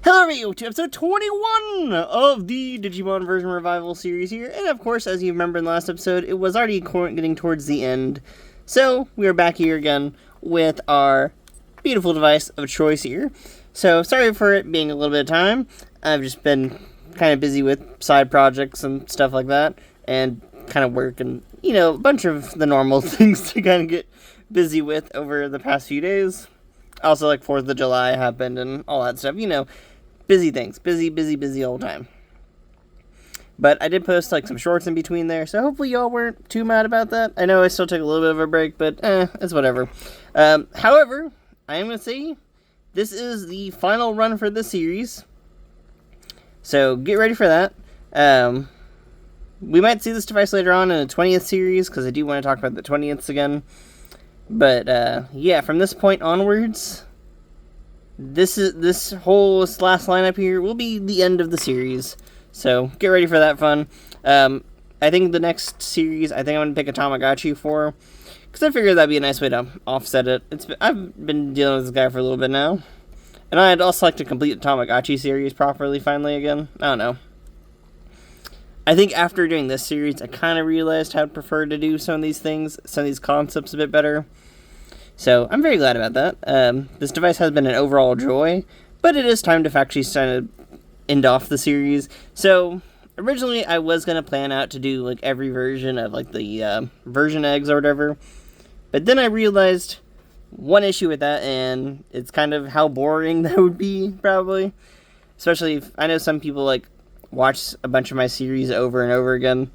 Hello everybody, to episode 21 of the Digimon VER Revival series here, and of course, as you remember in the last episode, it was already getting towards the end, so we are back here again with our beautiful device of choice here. So, sorry for it being a little bit of time. I've just been kind of busy with side projects and stuff like that, and kind of work and, you know, a bunch of the normal things to kind of get busy with over the past few days. Also, like, 4th of July happened and all that stuff, you know, busy things. Busy all the time. But I did post, like, some shorts in between there, so hopefully y'all weren't too mad about that. I know I still took a little bit of a break, but, it's whatever. However, I am going to say, this is the final run for this series. So, get ready for that. We might see this device later on in the 20th series, because I do want to talk about the 20th again. But, yeah, from this point onwards, this last lineup here will be the end of the series. So, get ready for that fun. I think the next series, I'm going to pick a Tamagotchi for, because I figured that'd be a nice way to offset it. I've been dealing with this guy for a little bit now. And I'd also like to complete the Tamagotchi series properly finally again. I don't know. I think after doing this series, I kind of realized how I'd prefer to do some of these things, some of these concepts a bit better. So, I'm very glad about that. This device has been an overall joy, but it is time to actually kind of end off the series. So, originally, I was going to plan out to do, like, every version of, like, the version eggs or whatever. But then I realized one issue with that, and it's kind of how boring that would be, probably. Especially if I know some people, like, watch a bunch of my series over and over again.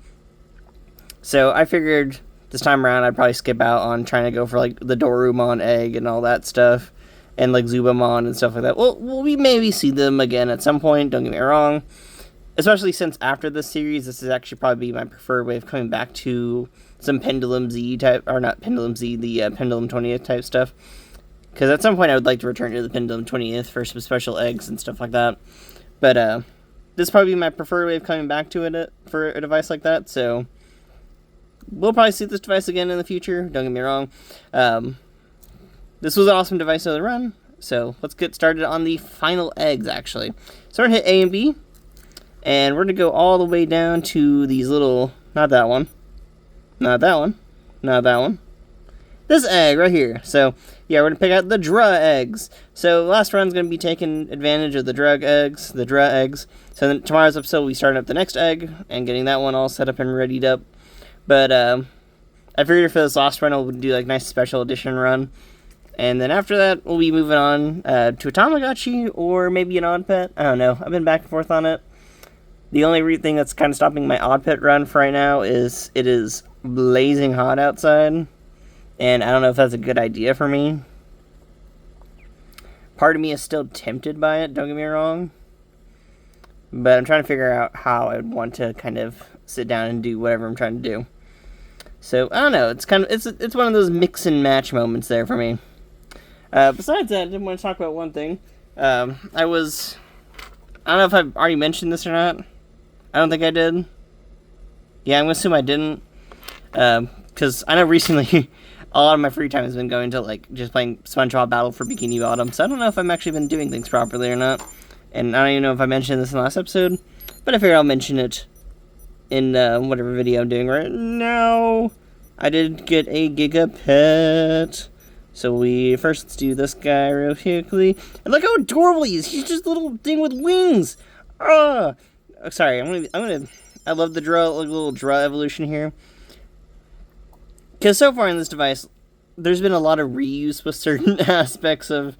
So I figured this time around I'd probably skip out on trying to go for like the Dorumon egg and all that stuff, and like Zubamon and stuff like that. Well, we maybe see them again at some point, don't get me wrong. Especially since after this series, this is actually probably my preferred way of coming back to some Pendulum Z type, or not Pendulum Z, the Pendulum 20th type stuff. Because at some point I would like to return to the Pendulum 20th for some special eggs and stuff like that. But, this is probably my preferred way of coming back to it for a device like that, so we'll probably see this device again in the future, don't get me wrong. This was an awesome device of the run, so let's get started on the final eggs, actually. So we're going to hit A and B, and we're going to go all the way down to these little, not that one, not that one, not that one. This egg right here. So, yeah, we're going to pick out the Dra eggs. So, last run's going to be taking advantage of the Dra eggs. So, then tomorrow's episode, we'll be starting up the next egg and getting that one all set up and readied up. But, I figured for this last run, we'll do, like, a nice special edition run. And then after that, we'll be moving on to a Tamagotchi or maybe an Odd Pet. I don't know. I've been back and forth on it. The only thing that's kind of stopping my Odd Pet run for right now is it is blazing hot outside. And I don't know if that's a good idea for me. Part of me is still tempted by it, don't get me wrong. But I'm trying to figure out how I'd want to kind of sit down and do whatever I'm trying to do. So, I don't know, it's one of those mix and match moments there for me. Besides that, I did want to talk about one thing. I don't know if I've already mentioned this or not. I don't think I did. Yeah, I'm going to assume I didn't. Because I know recently a lot of my free time has been going to, like, just playing SpongeBob Battle for Bikini Bottom, so I don't know if I've actually been doing things properly or not, and I don't even know if I mentioned this in the last episode, but I figure I'll mention it in, whatever video I'm doing right now. I did get a Gigapet, so let's do this guy real quickly, and look how adorable he is. He's just a little thing with wings. Sorry, I love the little Dra evolution here. Because so far in this device, there's been a lot of reuse with certain aspects of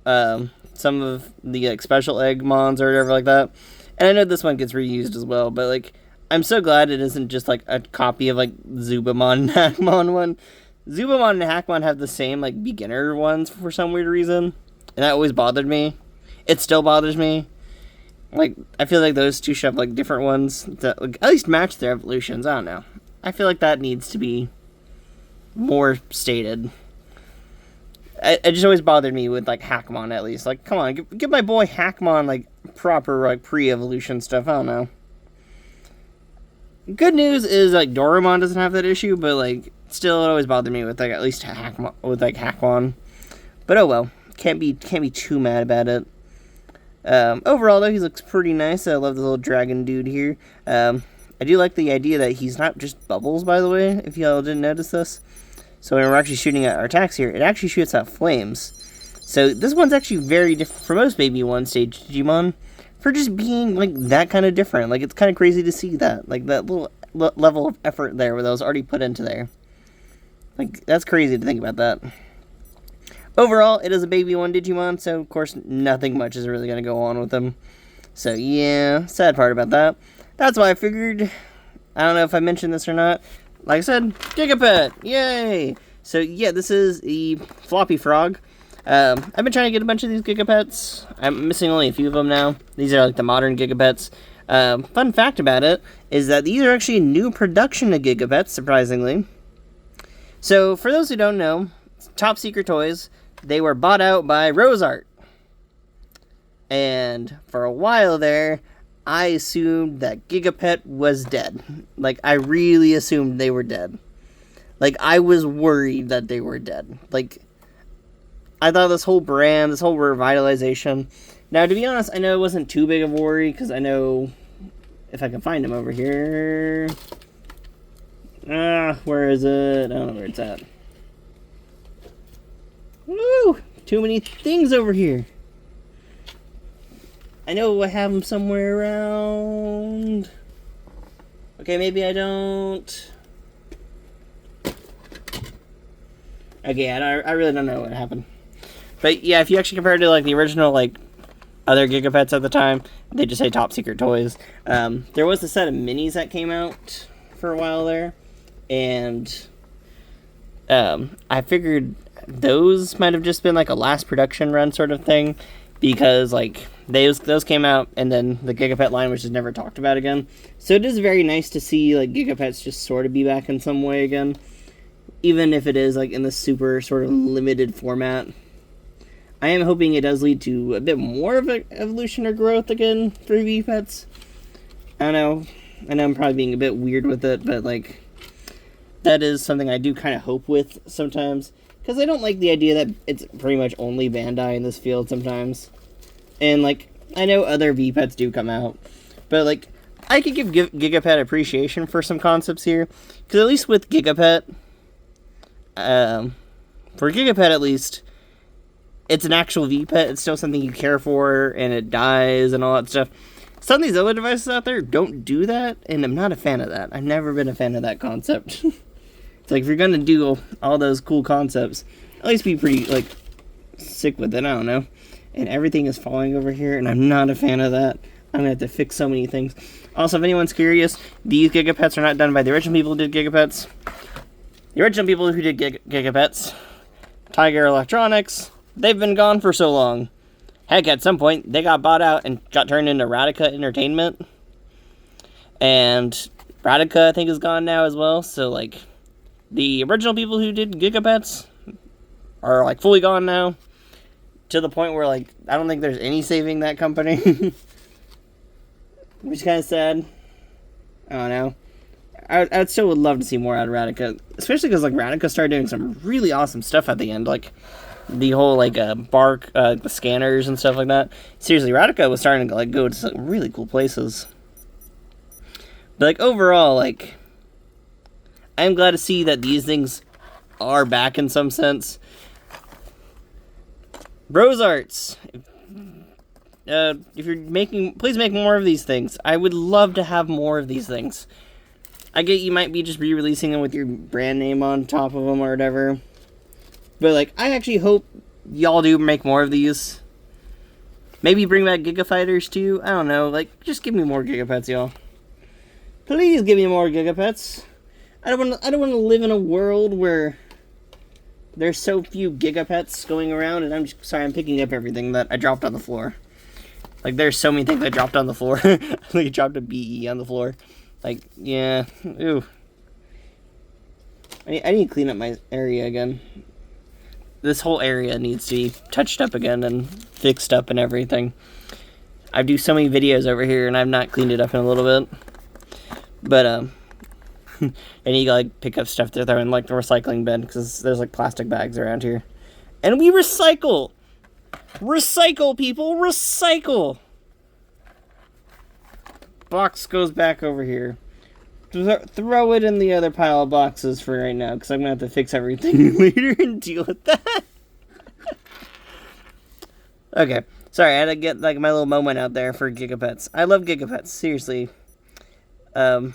some of the like special egg mons or whatever like that. And I know this one gets reused as well, but like I'm so glad it isn't just like a copy of like Zubamon and Hackmon one. Zubamon and Hackmon have the same like beginner ones for some weird reason, and that always bothered me. It still bothers me. Like I feel like those two should have like different ones that like, at least match their evolutions. I don't know. I feel like that needs to be more stated. It just always bothered me with like Hackmon at least. Like, come on, give my boy Hackmon like proper like pre-evolution stuff. I don't know. Good news is like Dorumon doesn't have that issue, but like still it always bothered me with like at least Hackmon. But oh well, can't be too mad about it. Overall, though, he looks pretty nice. I love the little dragon dude here. I do like the idea that he's not just bubbles, by the way, if y'all didn't notice this. So when we're actually shooting at our attacks here, it actually shoots out flames. So this one's actually very different from most Baby 1 stage Digimon for just being, like, that kind of different. Like, it's kind of crazy to see that. Like, that little level of effort there that was already put into there. Like, that's crazy to think about that. Overall, it is a Baby 1 Digimon, so, of course, nothing much is really going to go on with him. So, yeah, sad part about that. That's why I figured, I don't know if I mentioned this or not, like I said, Gigapet! Yay! So, yeah, this is the Floppy Frog. I've been trying to get a bunch of these Gigapets. I'm missing only a few of them now. These are, like, the modern Gigapets. Fun fact about it is that these are actually a new production of Gigapets, surprisingly. So, for those who don't know, Top Secret Toys, they were bought out by RoseArt. And for a while there, I assumed that Gigapet was dead. Like, I really assumed they were dead. Like, I was worried that they were dead. Like, I thought this whole brand, this whole revitalization... Now, to be honest, I know it wasn't too big of a worry, because I know... If I can find him over here... where is it? I don't know where it's at. Woo! Too many things over here. I know I have them somewhere around. Okay, maybe I don't. Okay, I really don't know what happened. But yeah, if you actually compare it to like the original like other Gigapets at the time, they just say Top Secret Toys. There was a set of minis that came out for a while there, and I figured those might have just been like a last production run sort of thing, because like those came out and then the Gigapet line was just never talked about again. So it is very nice to see like Gigapets just sort of be back in some way again, even if it is like in the super sort of limited format. I am hoping it does lead to a bit more of an evolution or growth again for Gigapets. I know I'm probably being a bit weird with it, but like that is something I do kind of hope with sometimes. Because I don't like the idea that it's pretty much only Bandai in this field sometimes. And, like, I know other V-Pets do come out. But, like, I could give Gigapet appreciation for some concepts here. Because at least with Gigapet, for Gigapet at least, it's an actual V-Pet. It's still something you care for, and it dies and all that stuff. Some of these other devices out there don't do that, and I'm not a fan of that. I've never been a fan of that concept. It's like, if you're gonna do all those cool concepts, at least be pretty, like, sick with it, I don't know. And everything is falling over here, and I'm not a fan of that. I'm gonna have to fix so many things. Also, if anyone's curious, these Gigapets are not done by the original people who did Gigapets. The original people who did Gigapets, Tiger Electronics, they've been gone for so long. Heck, at some point, they got bought out and got turned into Radica Entertainment. And Radica, I think, is gone now as well, so, like... The original people who did Gigapets are, like, fully gone now. To the point where, like, I don't think there's any saving that company. Which is kind of sad. I don't know. I still would love to see more out of Radica. Especially because, like, Radica started doing some really awesome stuff at the end. Like, the whole, like, bark, the scanners and stuff like that. Seriously, Radica was starting to, like, go to some really cool places. But, like, overall, like... I'm glad to see that these things are back in some sense. RoseArts, if you're making, please make more of these things. I would love to have more of these things. I get you might be just re-releasing them with your brand name on top of them or whatever. But, like, I actually hope y'all do make more of these. Maybe bring back Gigafighters too. I don't know. Like, just give me more Gigapets, y'all. Please give me more Gigapets. I don't want to live in a world where there's so few Gigapets going around, and I'm picking up everything that I dropped on the floor. Like, there's so many things I dropped on the floor. I think I dropped a BE on the floor. Like, yeah, ooh. I need to clean up my area again. This whole area needs to be touched up again and fixed up and everything. I do so many videos over here, and I've not cleaned it up in a little bit. But, and you like pick up stuff to throw in like the recycling bin because there's like plastic bags around here, and we recycle. Recycle, people! Recycle! Box goes back over here. Throw it in the other pile of boxes for right now, because I'm going to have to fix everything later and deal with that. Okay. Sorry, I had to get like my little moment out there for Gigapets. I love Gigapets, seriously. I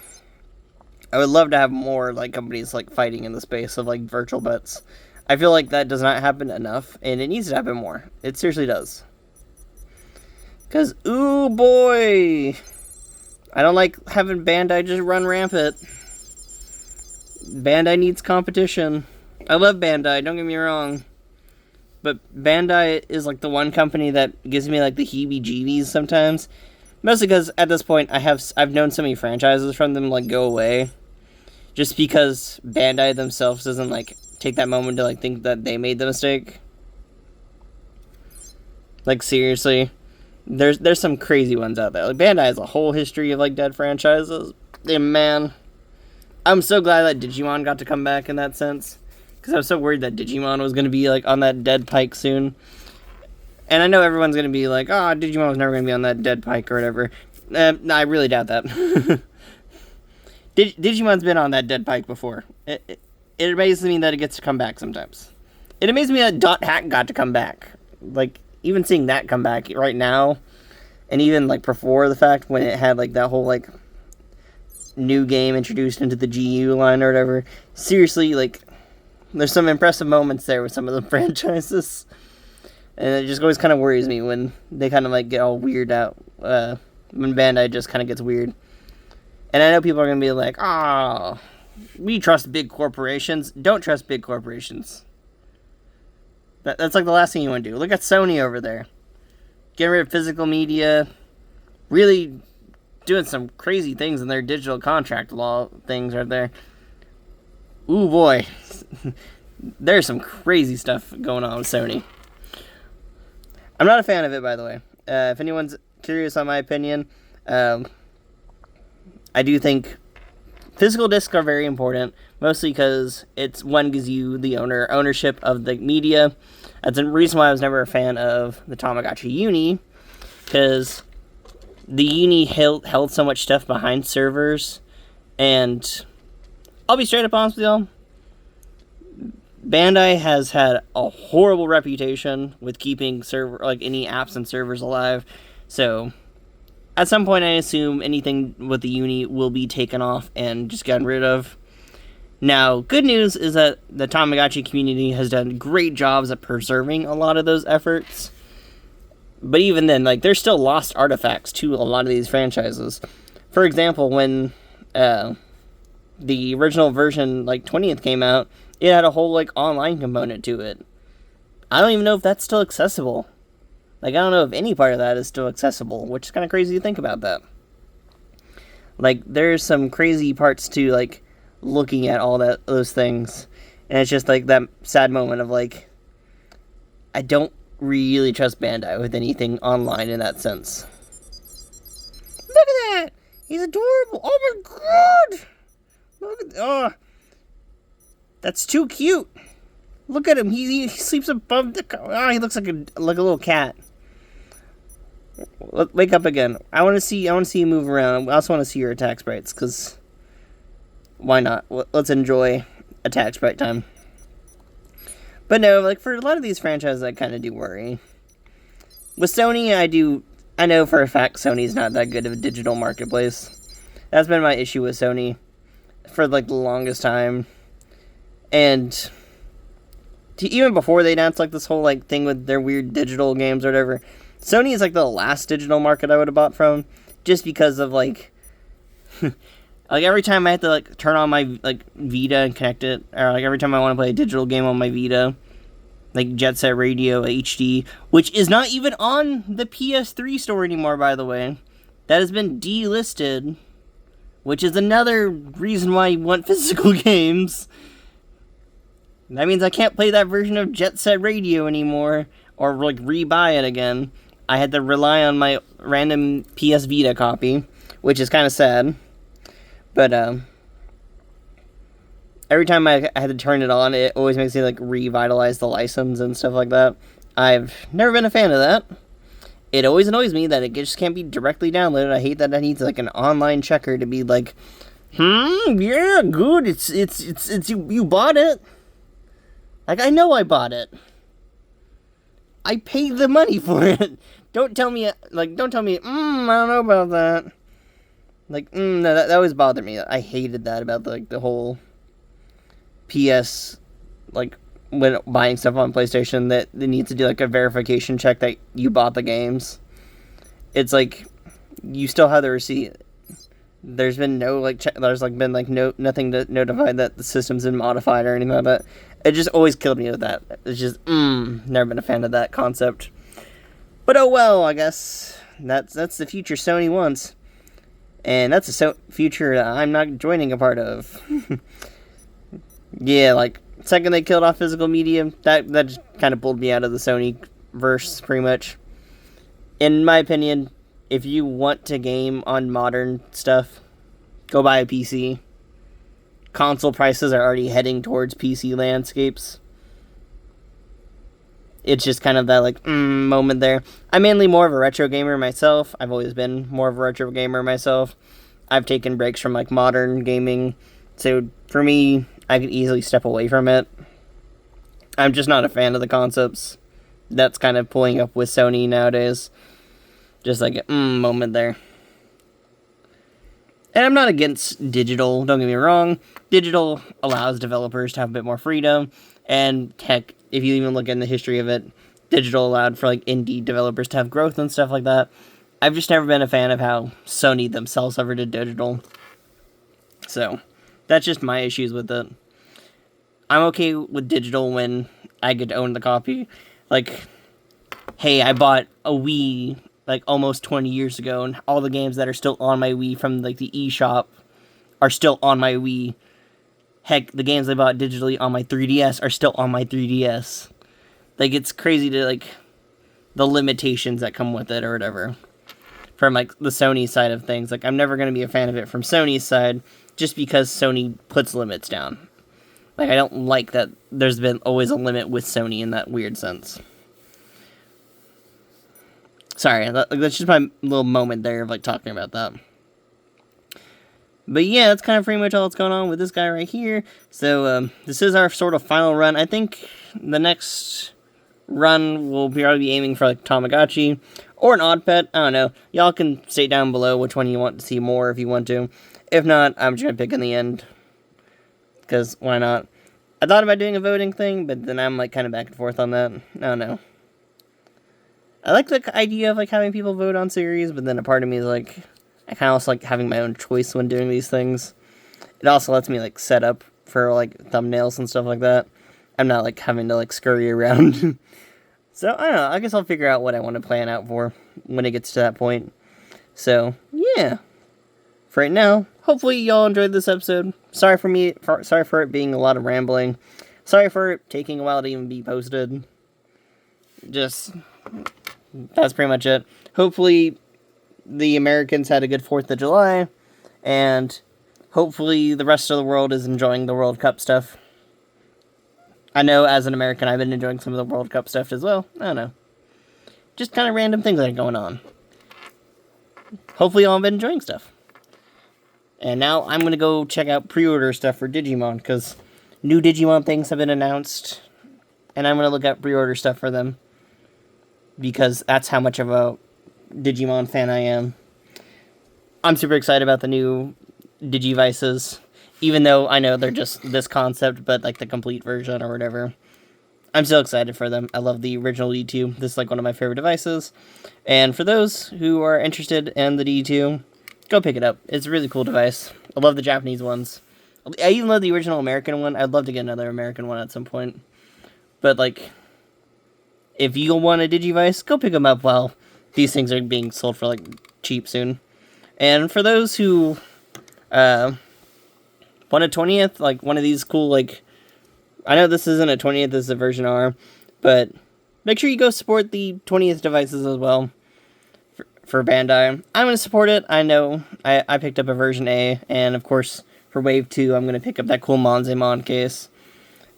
would love to have more like companies like fighting in the space of like virtual pets. I feel like that does not happen enough, and it needs to happen more. It seriously does. Because, ooh boy, I don't like having Bandai just run rampant. Bandai needs competition. I love Bandai, don't get me wrong. But Bandai is like the one company that gives me like the heebie-jeebies sometimes. Mostly because at this point I've known so many franchises from them like go away. Just because Bandai themselves doesn't like take that moment to like think that they made the mistake. Like seriously. There's some crazy ones out there. Like Bandai has a whole history of like dead franchises. And man, I'm so glad that Digimon got to come back in that sense. Because I was so worried that Digimon was going to be like on that dead pike soon. And I know everyone's going to be like, oh, Digimon was never going to be on that dead pike or whatever. No, I really doubt that. Digimon's been on that dead pike before. It amazes me that it gets to come back sometimes. It amazes me that Dot Hack got to come back. Like, even seeing that come back right now, and even, like, before the fact, when it had, like, that whole, like, new game introduced into the GU line or whatever. Seriously, like, there's some impressive moments there with some of the franchises. And it just always kind of worries me when they kind of, like, get all weird out. When Bandai just kind of gets weird. And I know people are going to be like, oh, we trust big corporations. Don't trust big corporations. That's like the last thing you want to do. Look at Sony over there. Getting rid of physical media. Really doing some crazy things in their digital contract law things right there. Ooh, boy. There's some crazy stuff going on with Sony. I'm not a fan of it, by the way. If anyone's curious on my opinion, I do think physical discs are very important, mostly because it's one gives you the ownership of the media. That's a reason why I was never a fan of the Tamagotchi Uni, because the Uni held so much stuff behind servers, and I'll be straight up honest with y'all. Bandai has had a horrible reputation with keeping any apps and servers alive, so at some point I assume anything with the Uni will be taken off and just gotten rid of. Now, good news is that the Tamagotchi community has done great jobs at preserving a lot of those efforts. But even then, like, there's still lost artifacts to a lot of these franchises. For example, when the original version, like, 20th came out, it had a whole, like, online component to it. I don't even know if that's still accessible. Like, I don't know if any part of that is still accessible, which is kind of crazy to think about that. Like, there's some crazy parts to, like, looking at all those things. And it's just, like, that sad moment of, like, I don't really trust Bandai with anything online in that sense. Look at that! He's adorable! Oh my god! Look at that's too cute! Look at him, he sleeps above the... Oh, he looks like a little cat. Wake up again. I want to see you move around. I also want to see your attack sprites, because why not? Let's enjoy attack sprite time. But no, like, for a lot of these franchises, I kind of do worry. With Sony, I know for a fact Sony's not that good of a digital marketplace. That's been my issue with Sony for, like, the longest time. And even before they announced, like, this whole, like, thing with their weird digital games or whatever, Sony is, like, the last digital market I would have bought from, just because of, like, like, every time I have to, like, turn on my, like, Vita and connect it, or, like, every time I want to play a digital game on my Vita, like, Jet Set Radio HD, which is not even on the PS3 store anymore, by the way. That has been delisted, which is another reason why you want physical games. That means I can't play that version of Jet Set Radio anymore, or, like, re-buy it again. I had to rely on my random PS Vita copy, which is kind of sad. But, every time I had to turn it on, it always makes me, like, revitalize the license and stuff like that. I've never been a fan of that. It always annoys me that it just can't be directly downloaded. I hate that I need like an online checker to be like, yeah, good. It's you bought it. Like, I know I bought it. I paid the money for it. Don't tell me, I don't know about that. Like, no, that always bothered me. I hated that about, like, the whole PS, like, when buying stuff on PlayStation, that they need to do, like, a verification check that you bought the games. It's like, you still have the receipt. There's been no, like, nothing to notify that the system's been modified or anything like that. It just always killed me with that. It's just, never been a fan of that concept. But oh well, I guess that's the future Sony wants. And that's a future that I'm not joining a part of. Yeah, like, second they killed off physical media, that just kind of pulled me out of the Sony verse, pretty much. In my opinion, if you want to game on modern stuff, go buy a PC. Console prices are already heading towards PC landscapes. It's just kind of that, like, moment there. I'm mainly more of a retro gamer myself. I've always been more of a retro gamer myself. I've taken breaks from, like, modern gaming. So, for me, I could easily step away from it. I'm just not a fan of the concepts. That's kind of pulling up with Sony nowadays. Just like a moment there. And I'm not against digital, don't get me wrong. Digital allows developers to have a bit more freedom. And heck, if you even look in the history of it, digital allowed for, like, indie developers to have growth and stuff like that. I've just never been a fan of how Sony themselves ever did digital. So, that's just my issues with it. I'm okay with digital when I get to own the copy. Like, hey, I bought a Wii, like, almost 20 years ago, and all the games that are still on my Wii from, like, the eShop are still on my Wii. Heck, the games I bought digitally on my 3DS are still on my 3DS. Like, it's crazy to, like, the limitations that come with it or whatever. From, like, the Sony side of things. Like, I'm never going to be a fan of it from Sony's side, just because Sony puts limits down. Like, I don't like that there's been always a limit with Sony in that weird sense. Sorry, that's just my little moment there of, like, talking about that. But yeah, that's kind of pretty much all that's going on with this guy right here. So, this is our sort of final run. I think the next run will probably be aiming for, like, Tamagotchi or an Odd Pet. I don't know. Y'all can state down below which one you want to see more if you want to. If not, I'm just going to pick in the end. Because why not? I thought about doing a voting thing, but then I'm, like, kind of back and forth on that. I don't know. I like the idea of, like, having people vote on series, but then a part of me is, like, I kind of also like having my own choice when doing these things. It also lets me, like, set up for, like, thumbnails and stuff like that. I'm not, like, having to, like, scurry around. So, I don't know. I guess I'll figure out what I want to plan out for when it gets to that point. So, yeah. For right now, hopefully y'all enjoyed this episode. Sorry for it being a lot of rambling. Sorry for it taking a while to even be posted. Just, that's pretty much it. Hopefully the Americans had a good 4th of July, and hopefully the rest of the world is enjoying the World Cup stuff. I know as an American I've been enjoying some of the World Cup stuff as well. I don't know. Just kind of random things that are going on. Hopefully y'all have been enjoying stuff. And now I'm going to go check out pre-order stuff for Digimon, because new Digimon things have been announced, and I'm going to look at pre-order stuff for them, because that's how much of a Digimon fan I am. I'm super excited about the new Digivices, even though I know they're just this concept, but like the complete version or whatever. I'm so excited for them. I love the original D2. This is like one of my favorite devices. And for those who are interested in the D2, go pick it up. It's a really cool device. I love the Japanese ones. I even love the original American one. I'd love to get another American one at some point. But like, if you want a Digivice, go pick them up while these things are being sold for, like, cheap soon. And for those who want a 20th, like, one of these cool, like, I know this isn't a 20th, this is a version R, but make sure you go support the 20th devices as well for Bandai. I'm going to support it. I know I picked up a version A, and of course, for Wave 2, I'm going to pick up that cool Monzemon case.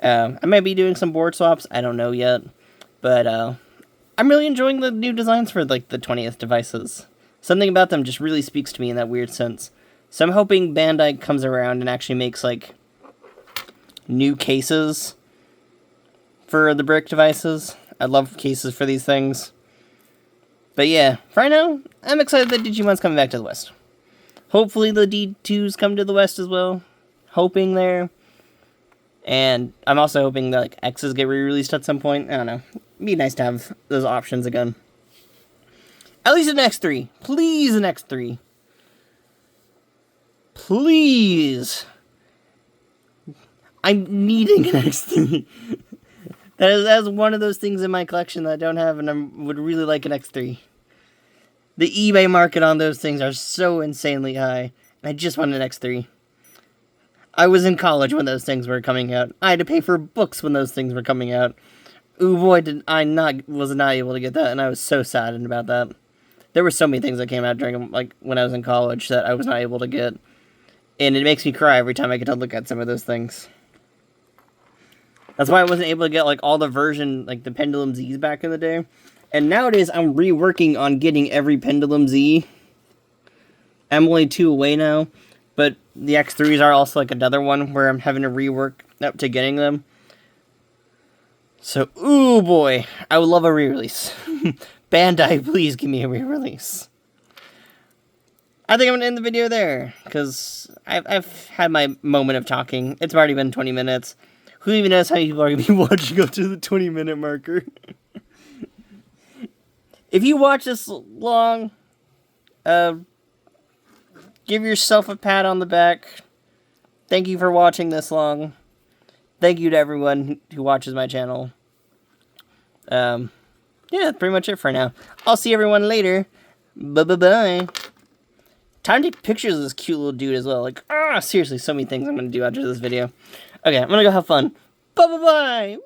I might be doing some board swaps, I don't know yet. But, I'm really enjoying the new designs for, like, the 20th devices. Something about them just really speaks to me in that weird sense. So I'm hoping Bandai comes around and actually makes, like, new cases for the brick devices. I love cases for these things. But yeah, for right now, I'm excited that Digimon's coming back to the West. Hopefully the D2s come to the West as well. Hoping there. And I'm also hoping that, like, X's get re-released at some point. I don't know. It'd be nice to have those options again. At least an X3. Please an X3. Please. I'm needing an X3. That is one of those things in my collection that I don't have, and I would really like an X3. The eBay market on those things are so insanely high, and I just want an X3. I was in college when those things were coming out. I had to pay for books when those things were coming out. Ooh boy, was not able to get that, and I was so saddened about that. There were so many things that came out during, like, when I was in college that I was not able to get. And it makes me cry every time I get to look at some of those things. That's why I wasn't able to get, like, all the version, like, the Pendulum Zs back in the day. And nowadays, I'm reworking on getting every Pendulum Z. I'm only 2 away now. But the X3s are also, like, another one where I'm having to rework up to getting them. So, ooh boy, I would love a re-release. Bandai, please give me a re-release. I think I'm going to end the video there. Because I've had my moment of talking. It's already been 20 minutes. Who even knows how many people are going to be watching up to the 20-minute marker? If you watch this long, give yourself a pat on the back. Thank you for watching this long. Thank you to everyone who watches my channel. Yeah, that's pretty much it for now. I'll see everyone later. Bye-bye-bye. Time to take pictures of this cute little dude as well. Like, seriously, so many things I'm going to do after this video. Okay, I'm going to go have fun. Bye-bye-bye!